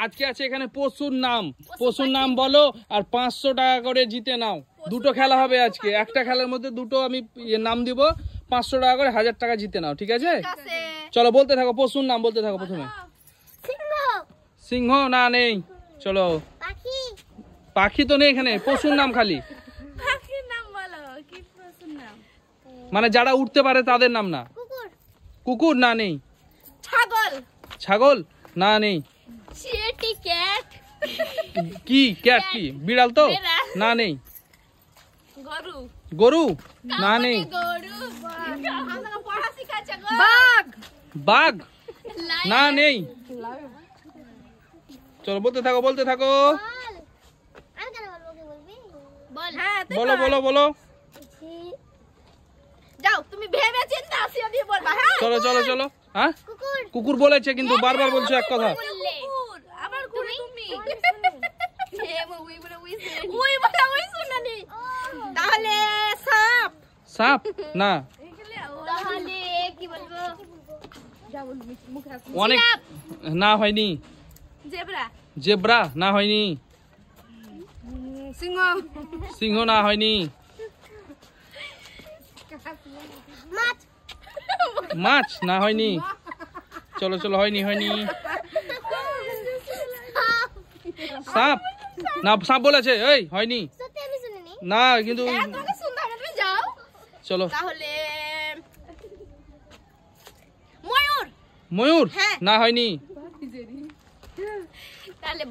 আজকে আছে এখানে পশুর নাম বলো আর 500 টাকা করে জিতে নাও। দুটো খেলা হবে আজকে, একটা খেলার মধ্যে দুটো আমি নাম দিব, 500 টাকা করে 1000 টাকা জিতে নাও, ঠিক আছে? চলো বলতে থাকো, পশুর নাম বলতে থাকো। প্রথমে সিংহ না নেই, চলো। পাখি তো নেই এখানে, পশুর নাম খালি। মানে যারা উঠতে পারে তাদের নাম না। কুকুর না নেই। ছাগল না নেই। কি ক্যাট? কি বিড়াল তো না নেই। গরু না নেই। বাঘ না নেই। চলো বলতে থাকো বলো বলো বলো। যাও তুমি ভেবে চিন্তে আসিও দিয়ে বলবা। হ্যাঁ চলো চলো চলো। হ্যাঁ কুকুর বলেছে কিন্তু বারবার বলছো এক কথা। আবার তুমি ওই বলা ওই শুনানি। তাহলে সাপ না। তাহলে কি বলবো? যা বলবি মুখে আসে। অনেক না হয়নি। জেব্রা না হয়নি। সিংহ না হয়নি। মাছ না হয়নি। চলো চলো হয়নি। সাপ না, সাপ বলেছে এই হয়নি না কিন্তু। চলো ময়ূর না হয়নি। তাহলে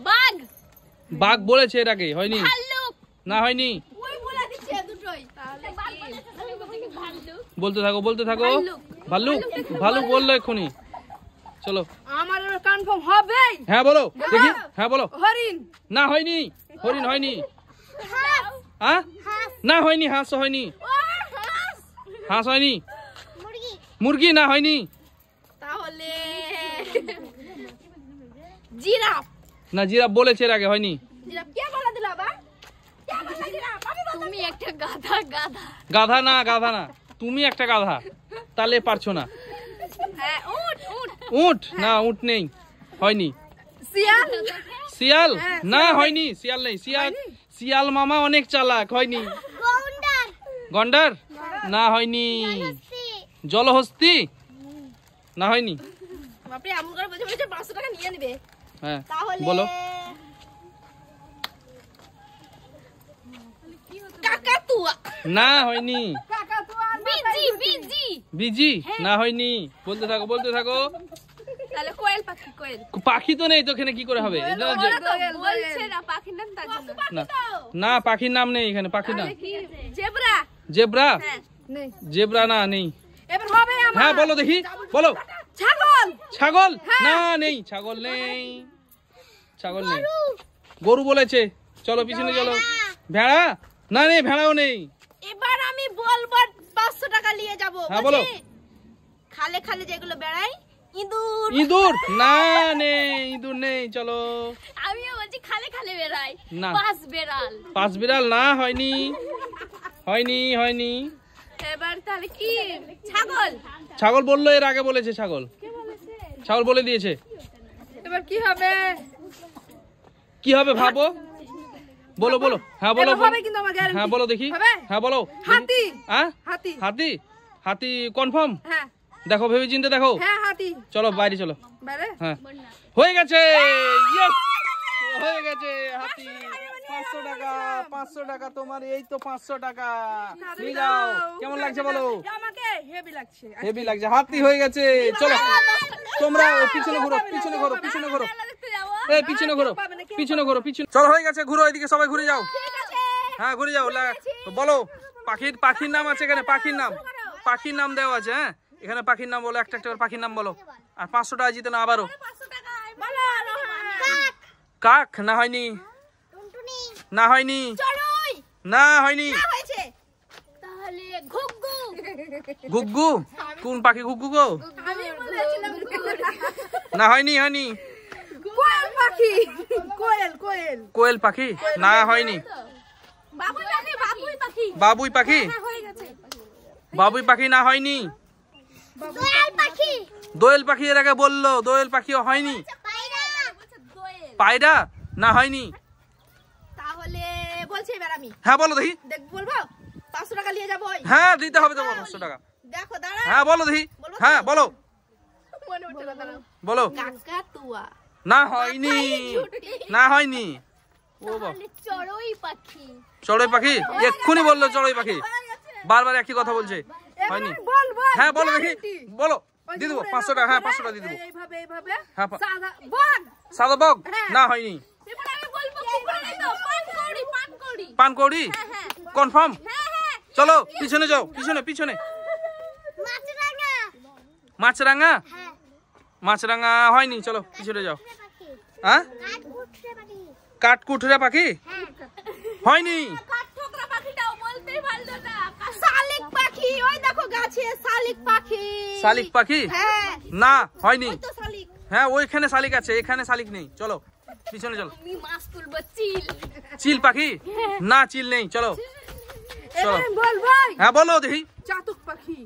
বাঘ বলেছে এর আগে, হয়নি না হয়নি। বলতে থাকো। ভাল্লুক বললো এক্ষুনি। চলো আমার কনফার্ম হবে। হ্যাঁ বলো দেখি। হ্যাঁ বলো। হরিণ না হয়নি। হরিণ হয়নি। না হয়নি। হাঁস হয়নি। হাঁস হয়নি। মুরগি না হয়নি। তাহলে জিরাফ না, জিরাফ বলেছে এর আগে, হয়নি। জিরাফ কে বলে দিল আবার? কে বলে জিরাফ? তুমি একটা গাধা না তুমি একটা গাধা, তাহলে পারছো না। হ্যাঁ উট না, উট নেই, হয়নি। শিয়াল না হয়নি। শিয়াল নেই। শিয়াল মামা অনেক চালাক, হয়নি। গন্ডার না হয়নি। জলহস্তি না হয়নি। বাপরে আমু করে বলছে 500 টাকা নিয়ে নেবে। হ্যাঁ তাহলে বলো। কাকাতুয়া না হয়নি। বিজি না হয়নি। বলতে থাকো। তাহলে কোয়েল পাখি। পাখি তো নেই তো, এখানে কি করে হবে? বলছে না পাখির নাম, তার জন্য না পাখির নাম নেই এখানে। পাখির নাম জেব্রা না নেই। এবার হবে আমার। হ্যাঁ বলো দেখি, বলো। ছাগল না নেই। ছাগল নেই। গরু বলেছে। চলো পিছনে চলো। ভেড়া না নেই। ভেড়াও নেই। এবার আমি বলবো 500 টাকা নিয়ে যাব। হ্যাঁ বলো। খালে যেগুলো বেড়ায়, ইঁদুর না নেই। ইঁদুর নেই। চলো। আমিও বলছি খালে বেড়ায়। না। পাঁচ বিড়াল না, হয়নি। এবার তাহলে কি? ছাগল বললো এর আগে, বলেছে ছাগল বলে দিয়েছে। এবার কি হবে? ভাবো। বলো। হ্যাঁ বলো। হ্যাঁ বলো দেখি। হ্যাঁ বলো। হাতি কনফার্ম? হ্যাঁ দেখো, ভেবে চিন্তে দেখো। হ্যাঁ হাতি। চলো বাইরে চলো। হ্যাঁ হয়ে গেছে। হয়ে গেছে। হাতি 500 টাকা তোমার। এই তো 500 টাকা নিয়ে যাও। কেমন লাগছে বলো? আমাকে হেভি লাগছে। হাতি হয়ে গেছে। চলো তোমরা পিছনে ঘুরো। এই পিছনে ঘুরো। চলো হয়ে গেছে, ঘুরো এদিকে, সবাই ঘুরে যাও। হ্যাঁ ঘুরে যাও। বলো পাখির নাম আছে এখানে। পাখির নাম দেওয়া আছে। হ্যাঁ এখানে পাখির নাম বলো। একটা পাখির নাম বলো। আর 500 টাকা জিতে না আবারও। কাক না হয়নি। তাহলে ঘুঘু কোন পাখি? ঘুঘু গো না, হয়নি। কোয়েল পাখি না, হয়নি। বাবুই পাখি না, হয়নি। দোয়েল পাখি এর আগে বললো। দোয়েল পাখিও হয়নি। পায়রা না হয়নি। তাহলে বলছি এবার আমি। হ্যাঁ বলো দেখি। দেখ বলবো 500 টাকা নিয়ে যাবো। হ্যাঁ দিতে হবে তোমার 500 টাকা। দেখো দাঁড়া। হ্যাঁ বলো দেখি। হ্যাঁ বলো মনে উঠে না, দাঁড়াও। বলো। কাকাতুয়া। না হয়নি, না হয়নি। ও বাবা, তাহলে চড়ুই পাখি। চড়ুই পাখি এক্ষুনি বললো চড়ুই পাখি, বারবার একই কথা বলছে, হয়নি। হ্যাঁ বলো দেখি, বলো দিয়ে দেবো 500 টাকা। হ্যাঁ 500 টাকা দিয়ে দেবো। এইভাবে এইভাবে হ্যাঁ সাদা বগ। সাদা বগ না হয়নি। এবার আমি বলবো কি করে নিতো? পানকৌড়ি, পানকৌড়ি। পানকৌড়ি হ্যাঁ কনফার্ম। হ্যাঁ হ্যাঁ। চলো পিছনে যাও, পিছনে পিছনে। মাছরাঙা। মাছরাঙা, হ্যাঁ। মাছরাঙা হয়নি, চলো পিছনে যাও। হ্যাঁ কাঠঠোকরা পাখি। কাঠকুঠরা পাখি হয়নি। কাঠঠোকরা পাখিটাও বলতেই পারলো না। শালিক পাখি, ওই দেখো গাছে শালিক পাখি। শালিক পাখি হ্যাঁ। না হয়নি। ওই তো শালিক। হ্যাঁ ওইখানে শালিক আছে, এখানে শালিক নেই, চলো পিছনে চলো। আমি মাছ তুলবো চিল। চিল পাখি না, চিল নেই, চলো চলো। এবারে বল ভাই। হ্যাঁ বলো দেখি। চাতক পাখি।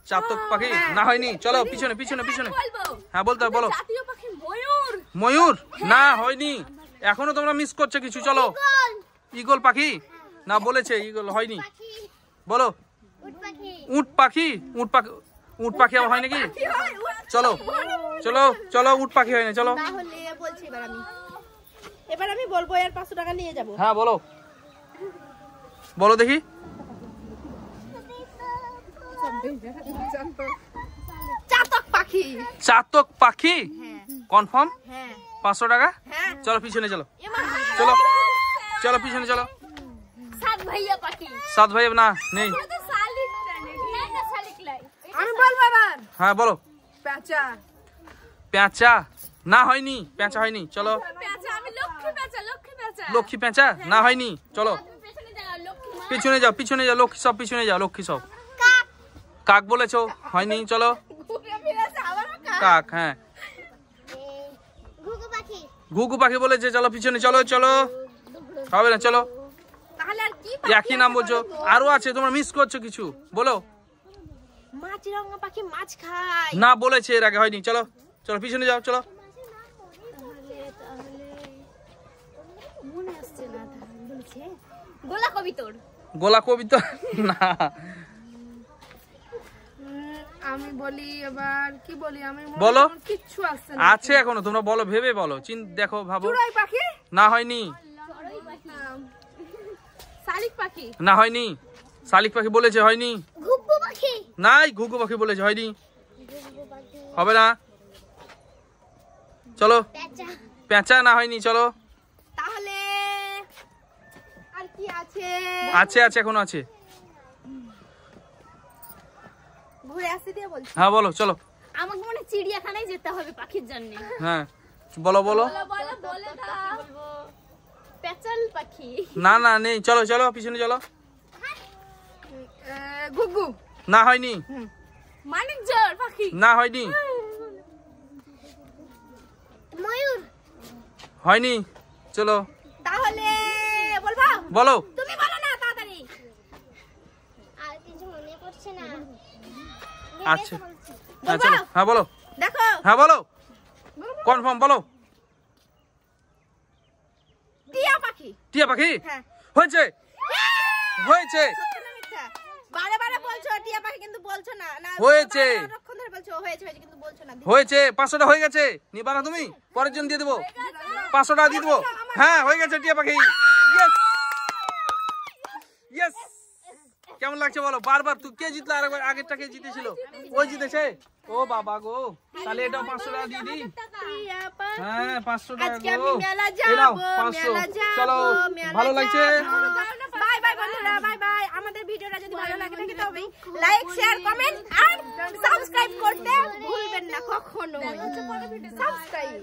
চাতক পাখি না হয়নি, চলো পিছনে পিছনে পিছনে। বলবো। হ্যাঁ বলতে হবে, বলো। জাতীয় পাখি ময়ূর। ময়ূর না হয়নি, এখনো তোমরা মিস করছো কিছু, চলো। ঈগল পাখি না বলেছে, ঈগল হয়নি, বলো। উট পাখি, উট পাখি, উট পাখি আবার হয় নাকি? চলো চলো চলো, উট পাখি হয় না, চলো। তাহলে বলছি এবার আমি বলবো এর 500 টাকা নিয়ে যাব। হ্যাঁ বলো, বলো দেখি। চাতক পাখি। চাতক পাখি হ্যাঁ কনফার্ম। হ্যাঁ 500 টাকা, হ্যাঁ। চলো পিছনে চলো, এবার চলো চলো পিছনে চলো। সাত ভাইয়া পাখি। সাত ভাই না নেই। তো শালিক না, না শালিক লাই। আমি বলবো এবার। হ্যাঁ বলো। পেঁচা। পেঁচা না হয়নি, পেঁচা হয়নি, চলো। পেঁচা, আমি লক্ষ্মী পেঁচা, লক্ষ্মী পেঁচা। লক্ষ্মী পেঁচা না হয়নি, চলো তুমি পেছনে যাও, লক্ষ্মী মা। পিছনে যাও, পিছনে যাও, লক্ষ্মী সব পিছনে যাও, লক্ষ্মী সব। কাক। কাক বলেছো, হয়নি, চলো। ঘুরে ফিরে আবারও কাক। কাক হ্যাঁ। ঘুঘু পাখি। ঘুঘু পাখি বলেছে, চলো পিছনে চলো, চলো হবে না, চলো। তাহলে আর কি একই নাম বলছো, আরো আছে, তোমরা মিস করছো কিছু, বলো। মাছরাঙা পাখি মাছ খায়। না বলেছে এর আগে, হয়নি, চলো চলো পিছনে যাও, চলো। মনে আসছে না, বলছে গোলা কবিতর। গোলা কবিতা না। আমি বলি এবার কি বলি, আমি বলো। কিচ্ছু আসছে না। আছে এখনো, তোমরা বলো, ভেবে বলো, দেখো ভাবো। চড়ুই পাখি। না হয়নি, শালিক পাখি। না হয়নি। শালিক পাখি বলেছে, হয়নি। ঘুঘু পাখি। নাই, ঘুঘু পাখি বলেছে, হয়নি, হবে না, চলো। পেঁচা। পেঁচা না হয়নি, চলো। তাহলে আর কি আছে? আছে আছে এখনো আছে। ঘুরে আসতে দিয়ে বলছি। হ্যাঁ বলো, চলো। আমাকে মনে হয় চিড়িয়াখানায় যেতে হবে পাখির জন্য। হ্যাঁ বলো বলো। বলো বলে দাও। বলবো পেঁচাল পাখি। না না নেই, চলো চলো পিছনে চলো। ঘুঘু। না হয়নি। মানিকজোড় পাখি। না হয়নি। ময়ূর। হয়নি, চলো। তাহলে বলবো? বলো। তুমি বলো না তাড়াতাড়ি। আর কিছু মনে পড়ছে না। আচ্ছা হ্যাঁ চলো, হ্যাঁ বলো। দেখো। হ্যাঁ বলো, কনফার্ম বলো। টিয়া পাখি। টিয়া পাখি হ্যাঁ। হয়েছে, হয়েছে, সত্যি না মিথ্যা? বারে বারে বলছো টিয়া পাখি কিন্তু বলছো না। না হয়েছে। অনেকক্ষণ ধরে বলছো হয়েছে হয়েছে কিন্তু বলছো না। হয়েছে। 500 টাকা হয়ে গেছে, নিবা না তুমি? পরের জন দিয়ে দেবো, 500 টাকা দিয়ে দেবো। হ্যাঁ হয়ে গেছে, টিয়া পাখি। Yes yes. কেমন লাগছে বলো? বারবার তুই কে জিতলো? আরেকবার আগেরটা কে জিতেছিল? ওই জিতেছে। ও বাবা গো, তাহলে এটাও 500 টাকা দিয়ে দিই। টিয়া পাখি। হ্যাঁ 500 টাকা আজকে গো। আমি মেলা এই নাও, যাবো, 500। মেলা যাবো, চলো, মেলা ভালো লাগছে? যাবো। বাই বাই বন্ধুরা, বাই বাই। আমাদের ভিডিওটা যদি ভালো লাগে থাকে তবে লাইক, শেয়ার, কমেন্ট আর সাবস্ক্রাইব করতে ভুলবেন না কখনো। সাবস্ক্রাইব।